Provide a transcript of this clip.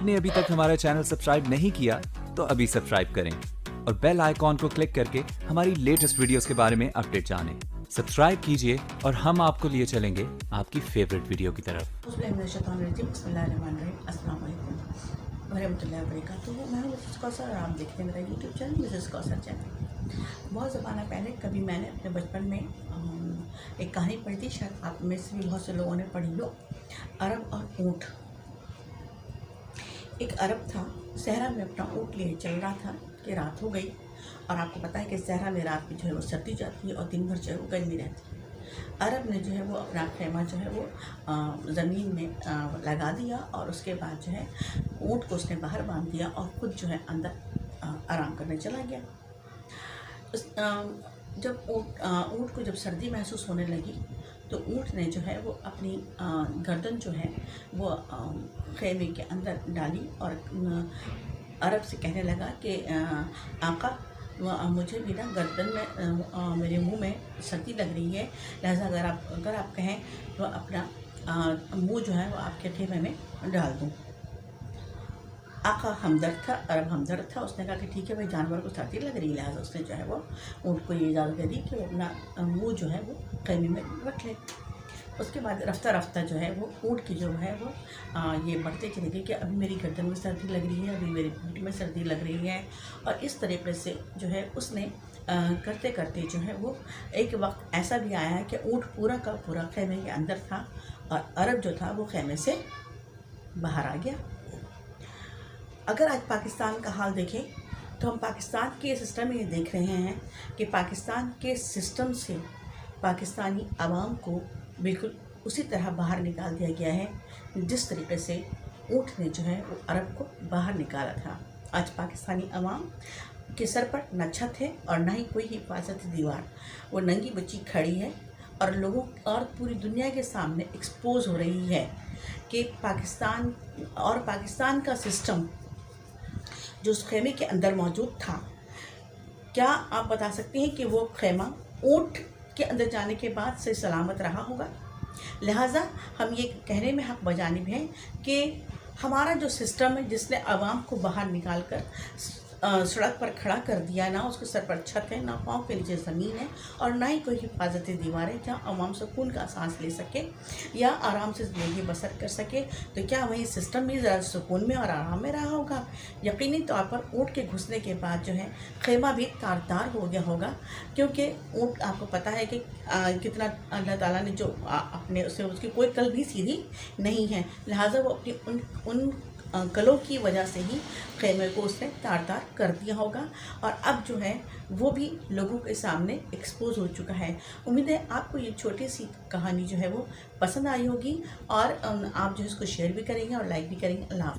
आपने अभी तक हमारा चैनल सब्सक्राइब नहीं किया तो अभी सब्सक्राइब करें और बेल आइकॉन को क्लिक करके हमारी लेटेस्ट वीडियोस के बारे में अपडेट जानें। सब्सक्राइब कीजिए और हम आपको लिए चलेंगे आपकी फेवरेट वीडियो की तरफ। मैं हूँ मिसेस कौसर और आप देखते हैं मेरा YouTube channel Mrs Kausar channel. बहुत ज़माना पहले कभी मैंने अपने बचपन में एक कहानी पढ़ी थी, शायद आप में से भी बहुत से लोगों ने पढ़ी हो। अरब और ऊँट। एक अरब था, सहरा में अपना ऊँट लिए चल रहा था कि रात हो गई, और आपको पता है कि सहरा में रात में जो है वो सर्दी जाती है और दिन भर जो है वो गर्मी रहती है। अरब ने जो है वो अपना खेमा जो है वो ज़मीन में लगा दिया और उसके बाद जो है ऊँट को उसने बाहर बांध दिया और खुद जो है अंदर आराम करने चला गया। जब ऊँट को जब सर्दी महसूस होने लगी तो ऊँट ने जो है वो अपनी गर्दन जो है वो खेमे के अंदर डाली और अरब से कहने लगा कि आका मुझे भी ना गर्दन में मेरे मुंह में सर्दी लग रही है, लिहाजा अगर आप कहें तो अपना मुंह जो है वो आपके खेमे में डाल दूँ। आका हमदर्द था, अरब हमदर्द था। उसने कहा कि ठीक है भाई, जानवर को सर्दी लग रही है, लिहाजा उसने जो है वो ऊँट को ये इजाज़त दे दी कि वो अपना मुँह जो है वो खेमे में रख ले। उसके बाद रफ्ता रफ्ता जो है वो ऊँट की जो है वो ये बढ़ते चले गए कि अभी मेरी गर्दन में सर्दी लग रही है, अभी मेरी पीठ में सर्दी लग रही है। और इस तरीके से जो है उसने करते करते जो है वो एक वक्त ऐसा भी आया है कि ऊँट पूरा का पूरा खेमे के अंदर था और अरब जो था वो खेमे से बाहर आ गया। अगर आज पाकिस्तान का हाल देखें तो हम पाकिस्तान के सिस्टम में ये देख रहे हैं कि पाकिस्तान के सिस्टम से पाकिस्तानी आवाम को बिल्कुल उसी तरह बाहर निकाल दिया गया है जिस तरीके से ऊँट ने जो है वो अरब को बाहर निकाला था। आज पाकिस्तानी आवाम के सर पर न छत है और न ही कोई हिफाजती दीवार। वो नंगी बच्ची खड़ी है और लोगों और पूरी दुनिया के सामने एक्सपोज हो रही है कि पाकिस्तान का सिस्टम जो उस खेमे के अंदर मौजूद था, क्या आप बता सकते हैं कि वो खेमा ऊँट के अंदर जाने के बाद से सलामत रहा होगा? लिहाजा हम ये कहने में हक बजानिब हैं कि हमारा जो सिस्टम है जिसने आवाम को बाहर निकाल कर सड़क पर खड़ा कर दिया, ना उसके सर पर छत है, ना पाँव के नीचे ज़मीन है और ना ही कोई हिफाजती दीवार है जहाँ आवाम सुकून का सांस ले सके या आराम से ज़िंदगी बसर कर सके, तो क्या वही सिस्टम भी ज़रा सुकून में और आराम में रहा होगा? यकीनी तौर पर ऊँट के घुसने के बाद जो है खेमा भी तार हो गया होगा, क्योंकि ऊँट आपको पता है कि कितना अल्लाह ताला ने जो अपने उसकी कोई कल भी सीधी नहीं है, लिहाजा वो अपनी उन कलों की वजह से ही खेमे को उसने तार कर दिया होगा और अब जो है वो भी लोगों के सामने एक्सपोज हो चुका है। उम्मीद है आपको ये छोटी सी कहानी जो है वो पसंद आई होगी और आप जो है इसको शेयर भी करेंगे और लाइक भी करेंगे। अल्लाह।